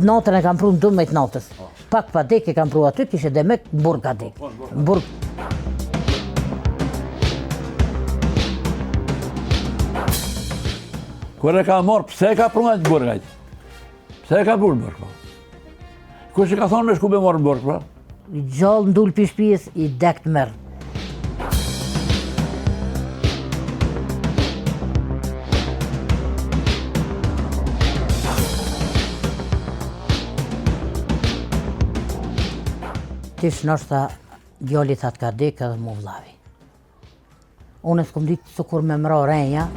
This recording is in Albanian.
Natën e kam pru në 12 natës. Pak pa dek e kam pru aty, kishe dhe me burg ka dek. Burg. Kër e ka morë, pse e ka pru nga të burgajt? Pse e ka pru në burg, po? Kush e ka thonë me shku me morë në burg, po? Gjallë ndull për shpijës, i dekt merë. Tish nështë djallit atë ka dek edhe mu vlavi. Unë s'kom ditë së kur me mra renja.